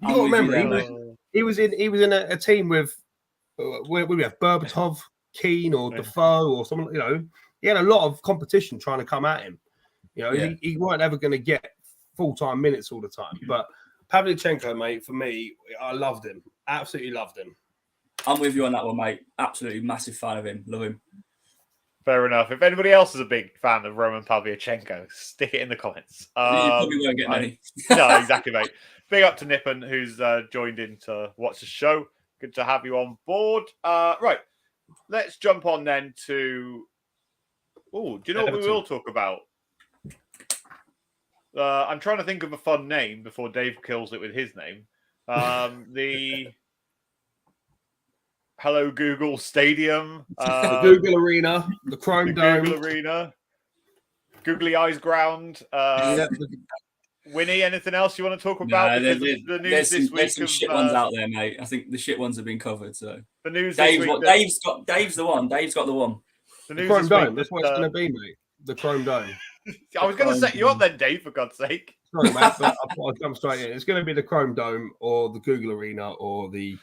You got to remember, he was in a team with we have Berbatov, Keane, or Defoe, or someone. He had a lot of competition trying to come at him. He weren't ever going to get full-time minutes all the time. But Pavlyuchenko, mate, for me, I loved him. Absolutely loved him. I'm with you on that one, mate. Absolutely massive fan of him. Love him. Fair enough. If anybody else is a big fan of Roman Pavlyuchenko, stick it in the comments. You probably won't get many. No, exactly, mate. Big up to Nippon, who's joined in to watch the show. Good to have you on board. Right. Let's jump on then to... Oh, do you know what we will talk about? I'm trying to think of a fun name before Dave kills it with his name. The Hello Google Stadium. The Google Arena. The Chrome Dome. Google Arena. Googly Eyes Ground. Wynnie, anything else you want to talk about? No, there's some shit ones out there, mate. I think the shit ones have been covered. So the news. Dave's the one. Dave's got the one. The Chrome Dome. That's what it's going to be, mate. The Chrome Dome. I was going to set you up then, Dave, for God's sake. Sorry, mate, but I'll jump straight in. It's going to be the Chrome Dome or the Google Arena or the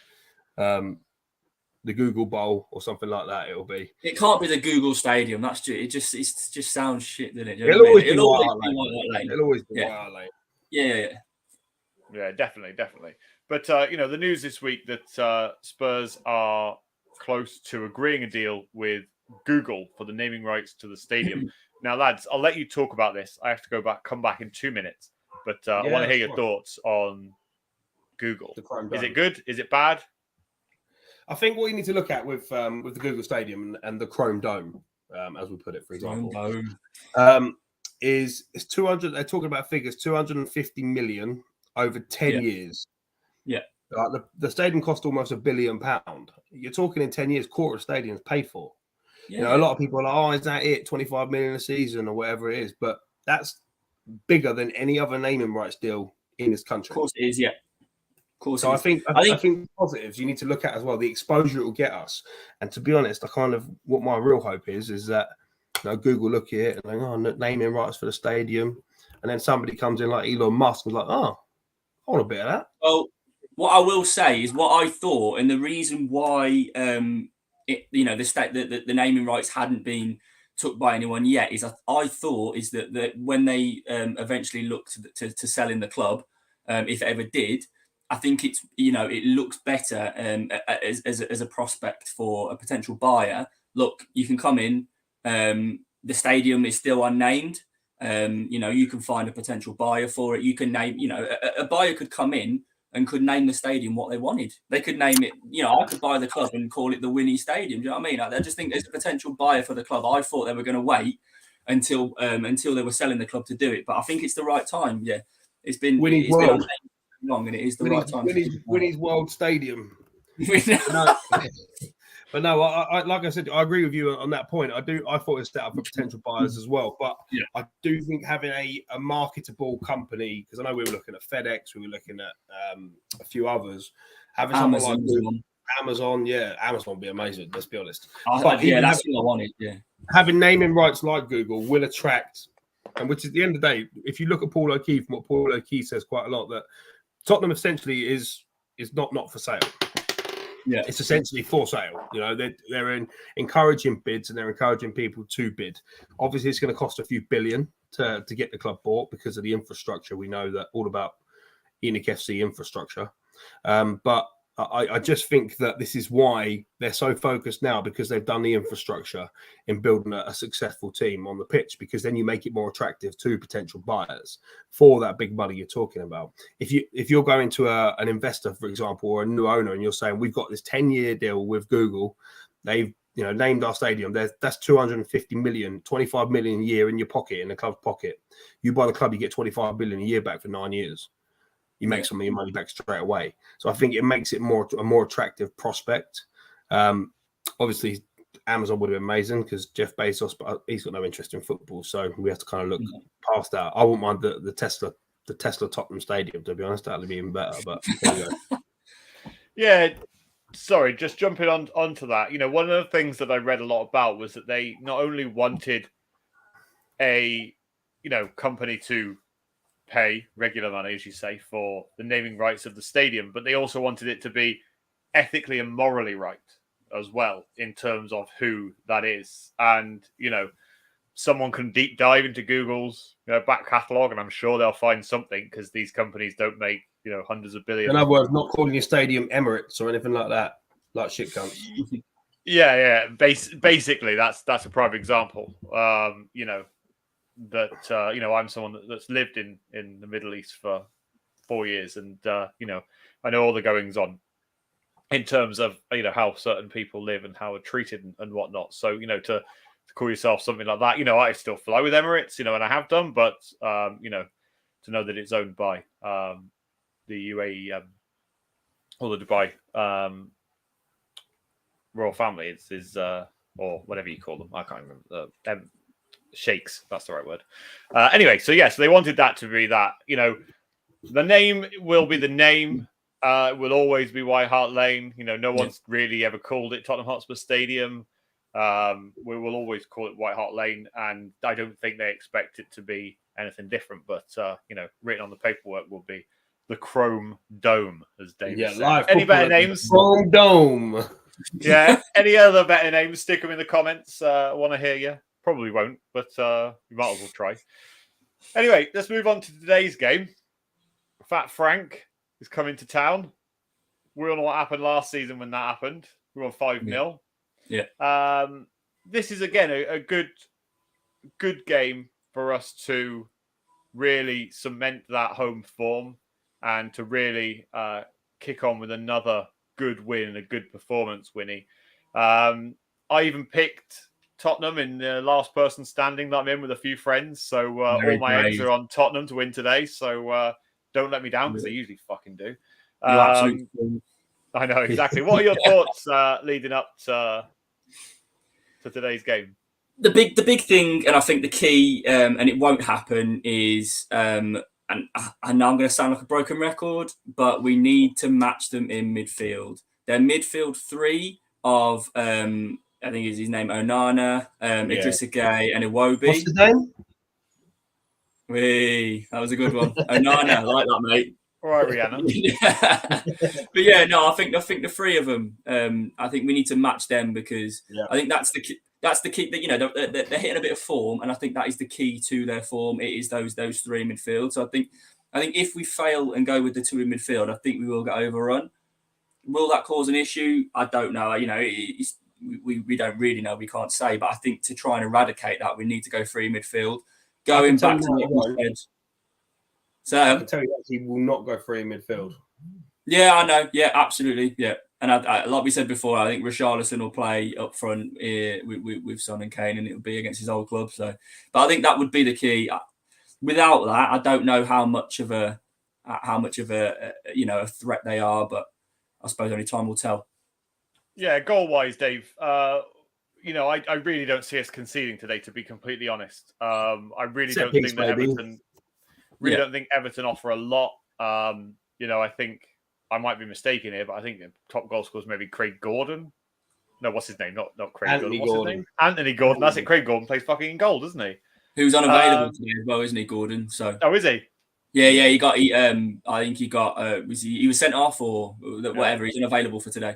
Google Bowl or something like that. It'll be. It can't be the Google Stadium. That's just it just sounds shit, doesn't it? It'll always be White Hart Lane. Yeah, definitely. But the news this week that Spurs are close to agreeing a deal with Google for the naming rights to the stadium. Now, lads, I'll let you talk about this. I have to come back in 2 minutes. But I want to hear your thoughts on Google. Is it good? Is it bad? I think what you need to look at with the Google Stadium and the Chrome Dome, as we put it, for example, is 200. They're talking about figures 250 million over 10 years. Yeah. The stadium cost almost £1 billion. You're talking in 10 years, quarter of stadium's paid for. Yeah. A lot of people are like, oh, is that it? 25 million a season or whatever it is. But that's bigger than any other naming rights deal in this country. Of course it is, yeah. Of course. So I think the positives you need to look at as well, the exposure it will get us. And to be honest, what my real hope is that Google look at it and think, oh, naming rights for the stadium. And then somebody comes in like Elon Musk and is like, oh, I want a bit of that. Well, what I will say is what I thought, and the reason why the naming rights hadn't been took by anyone yet is I thought is that when they eventually looked to sell in the club, if it ever did, I think it looks better as a prospect for a potential buyer. Look, you can come in. The stadium is still unnamed. You can find a potential buyer for it. You can name. A buyer could come in and could name the stadium what they wanted. They could name it, I could buy the club and call it the Wynnie Stadium. Do you know what I mean? I just think there's a potential buyer for the club. I thought they were going to wait until they were selling the club to do it. But I think it's the right time. Yeah. It's been long and it is the right time. Wynnie's World Stadium. But no, I like I said, I agree with you on that point. I thought it's set up for potential buyers as well. But I do think having a marketable company, because I know we were looking at FedEx, we were looking at a few others, having Amazon, someone like Amazon would be amazing, let's be honest. That's what I wanted, Having naming rights like Google will attract, and which is at the end of the day, if you look at Paul O'Keefe, and what Paul O'Keefe says quite a lot, that Tottenham essentially is not for sale. Yeah, it's essentially for sale. They're encouraging bids and they're encouraging people to bid. Obviously, it's going to cost a few billion to get the club bought because of the infrastructure. We know that all about ENIC FC infrastructure. But I just think that this is why they're so focused now, because they've done the infrastructure in building a successful team on the pitch, because then you make it more attractive to potential buyers for that big money you're talking about. If you're going to an investor, for example, or a new owner, and you're saying we've got this 10-year deal with Google, they've named our stadium. That's 250 million, 25 million a year in your pocket, in the club's pocket. You buy the club, you get 25 million a year back for 9 years. You make some of your money back straight away. So I think it makes it a more attractive prospect. Obviously, Amazon would have been amazing because Jeff Bezos, but he's got no interest in football. So we have to kind of look past that. I wouldn't mind the Tesla Tottenham Stadium, to be honest. That would be even better. But there you go. Yeah. Sorry, just jumping onto that. One of the things that I read a lot about was that they not only wanted a, company to pay regular money, as you say, for the naming rights of the stadium, but they also wanted it to be ethically and morally right as well in terms of who that is. And someone can deep dive into Google's back catalogue, and I'm sure they'll find something, because these companies don't make hundreds of billions. In other words, not calling your stadium Emirates or anything like that, like shit cunts. Yeah. Basically, that's a prime example. That I'm someone that's lived in the Middle East for 4 years, and I know all the goings on in terms of how certain people live and how are treated and whatnot. So to call yourself something like that, I still fly with Emirates, and I have done, but to know that it's owned by the UAE or the Dubai royal family is or whatever you call them, I can't remember. Sheikhs, that's the right word. Anyway, so they wanted that to be that. The name will be the name. It will always be White Hart Lane. No one's really ever called it Tottenham Hotspur Stadium. We will always call it White Hart Lane, and I don't think they expect it to be anything different. But written on the paperwork will be the Chrome Dome, as David said. Any better names? Chrome Dome. Yeah. Any other better names? Stick them in the comments. I want to hear you. Probably won't, but you might as well try. Anyway, let's move on to today's game. Fat Frank is coming to town. We all know what happened last season when that happened. We won 5-0. Yeah. This is, again, a good game for us to really cement that home form and to really kick on with another good win and a good performance, Wynnie. I even picked Tottenham in the last person standing that I'm in with a few friends. So all my eggs are on Tottenham to win today. So don't let me down, because they usually fucking do. I know, exactly. What are your thoughts leading up to today's game? The big thing, and I think the key, and it won't happen, is, and I know I'm going to sound like a broken record, but we need to match them in midfield. Their midfield three of I think is his name, Onana, Idrissa Gueye, and Iwobi. What's his name? That was a good one. Onana, I like that, mate. All right, Rihanna. But yeah, no, I think the three of them. I think we need to match them, because I think that's the key. That's the key. That they're hitting a bit of form, and I think that is the key to their form. It is those three in midfield. So I think if we fail and go with the two in midfield, I think we will get overrun. Will that cause an issue? I don't know. We don't really know. We can't say. But I think to try and eradicate that, we need to go three midfield. Going back to what you said. So I can tell you that he will not go free in midfield. Yeah, I know. Yeah, absolutely. Yeah. And I, like we said before, I think Richarlison will play up front with Son and Kane, and it'll be against his old club. So, but I think that would be the key. Without that, I don't know how much of a a threat they are, but I suppose only time will tell. Yeah, goal-wise, Dave, I really don't see us conceding today, to be completely honest. I really don't think that Everton don't think Everton offer a lot. I think I might be mistaken here, but I think the top goal scorer is maybe Craig Gordon. No, what's his name? Not Craig Anthony Gordon. What's his name? Anthony Gordon. That's it. Craig Gordon plays fucking in goal, doesn't he? Who's unavailable today as well, isn't he, Gordon? So. Oh, is he? Yeah. I think he got. He was sent off or whatever. He's unavailable for today.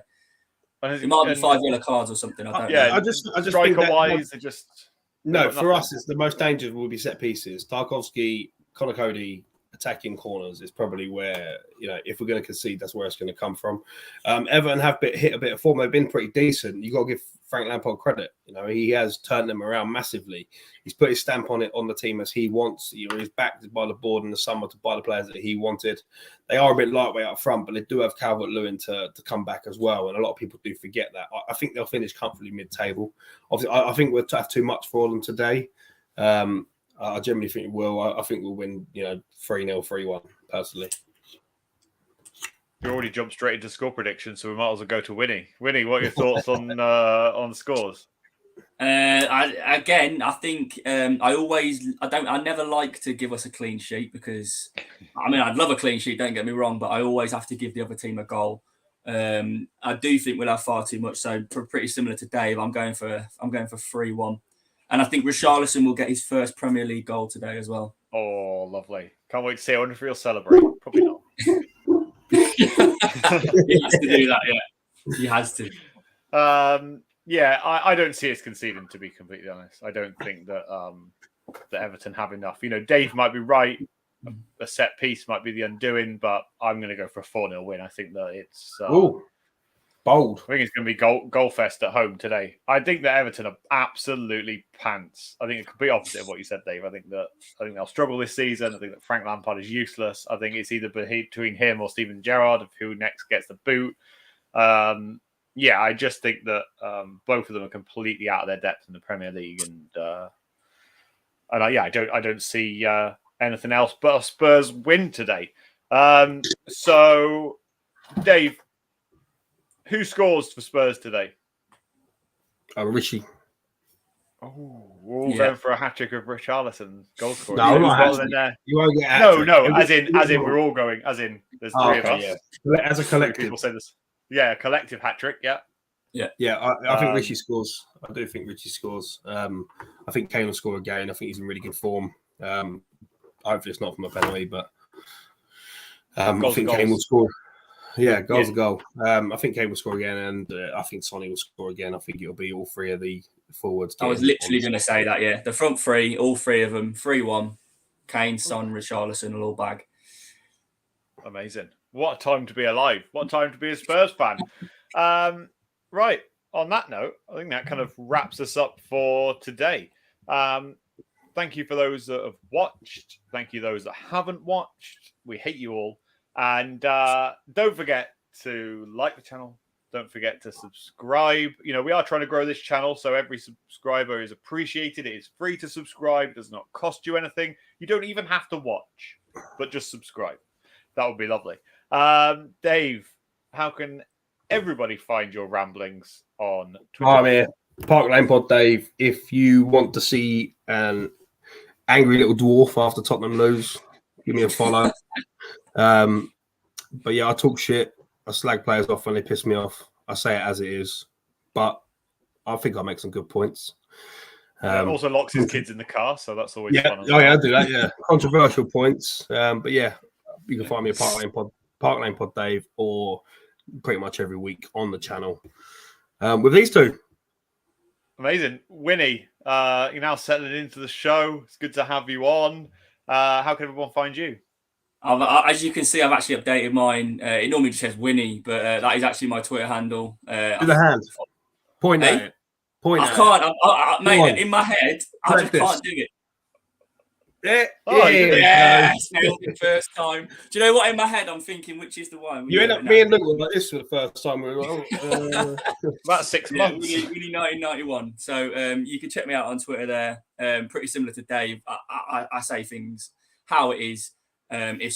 It might be 5 yellow cards or something. I don't know. I just striker wise, it just no. For us, it's the most dangerous will be set pieces. Tarkovsky, Connor Cody, attacking corners is probably where, if we're going to concede, that's where it's going to come from. Everton have hit a bit of form. They've been pretty decent. You've got to give Frank Lampard credit. He has turned them around massively. He's put his stamp on the team as he wants. He's backed by the board in the summer to buy the players that he wanted. They are a bit lightweight up front, but they do have Calvert-Lewin to come back as well. And a lot of people do forget that. I think they'll finish comfortably mid-table. Obviously, I think we'll have too much for them today. I generally think we will. I think we'll win, 3-0, 3-1, personally. You already jumped straight into score prediction, so we might as well go to Wynnie. Wynnie, what are your thoughts on scores? I think I never like to give us a clean sheet because, I'd love a clean sheet, don't get me wrong, but I always have to give the other team a goal. I do think we'll have far too much, so pretty similar to Dave. I'm going for 3-1. And I think Richarlison will get his first Premier League goal today as well. Oh, lovely. Can't wait to see. I wonder if he'll celebrate. Probably not. He has to do that, yeah. He has to. I don't see us conceding, to be completely honest. I don't think that Everton have enough. Dave might be right. A set piece might be the undoing, but I'm going to go for a 4-0 win. I think that it's... bold. I think it's going to be goal fest at home today. I think that Everton are absolutely pants. I think the complete opposite of what you said, Dave. I think they'll struggle this season. I think that Frank Lampard is useless. I think it's either between him or Steven Gerrard of who next gets the boot. I just think that both of them are completely out of their depth in the Premier League, I don't see anything else but a Spurs win today. So, Dave. Who scores for Spurs today? Richie. Oh, we're all going for a hat trick of Richarlison goal scorer. No, you won't get a hat trick. No. As in, we're all going. As in, there's three of us. Yeah. As a collective. People say this. Yeah, a collective hat trick. Yeah. I think Richie scores. I do think Richie scores. I think Kane will score again. I think he's in really good form. Hopefully, it's not from a penalty, but I think Kane will score. Yeah, goal's a goal. I think Kane will score again, and I think Sonny will score again. I think it'll be all three of the forwards. I was literally going to say that, yeah. The front three, all three of them, 3-1. Kane, Son, Richarlison will all bag. Amazing. What a time to be alive. What a time to be a Spurs fan. Right, on that note, I think that kind of wraps us up for today. Thank you for those that have watched. Thank you those that haven't watched. We hate you all. And don't forget to like the channel. Don't forget to subscribe. We are trying to grow this channel, so every subscriber is appreciated. It is free to subscribe. It does not cost you anything. You don't even have to watch, but just subscribe. That would be lovely. Dave, how can everybody find your ramblings on Twitter? I'm here. Park Lane Pod Dave. If you want to see an angry little dwarf after Tottenham lose, give me a follow. But yeah, I talk shit. I slag players off when they piss me off. I say it as it is, but I think I make some good points. Also locks his kids in the car, so that's always fun. I do that. Yeah, controversial points. But yeah, you can find me at Park Lane Pod Dave, or pretty much every week on the channel with these two. Amazing, Wynnie. You're now settling into the show. It's good to have you on. How can everyone find you? As you can see, I've actually updated mine. It normally just says Wynnie, but that is actually my Twitter handle. Do the hand. Point at it. Point. I can't. Mate, in my head, I just can't do it. Yes, nailed it first time. Do you know what? In my head, I'm thinking, which is the one? You end up being looking like this for the first time. About 6 months. Really 1991. So you can check me out on Twitter there. Pretty similar to Dave. I say things how it is. If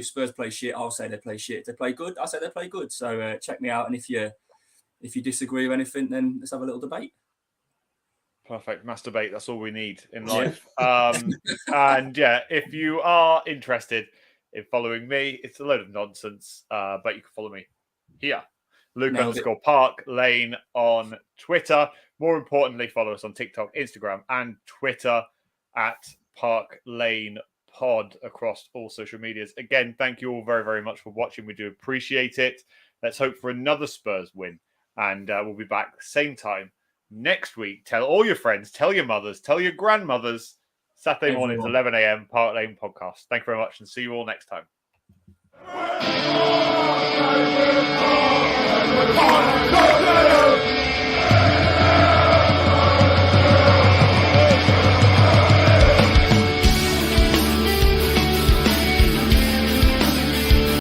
Spurs play shit, I'll say they play shit. If they play good, I'll say they play good. So check me out. And if you disagree with anything, then let's have a little debate. Perfect. Masturbate. That's all we need in life. And yeah, if you are interested in following me, it's a load of nonsense. But you can follow me here. Luke_Park Lane on Twitter. More importantly, follow us on TikTok, Instagram, and Twitter at Park Lane Pod across all social medias. Again, thank you all very, very much for watching. We do appreciate it. Let's hope for another Spurs win. And we'll be back same time next week. Tell all your friends, tell your mothers, tell your grandmothers Saturday mornings, Everyone. 11 a.m. Park Lane podcast. Thank you very much, and see you all next time.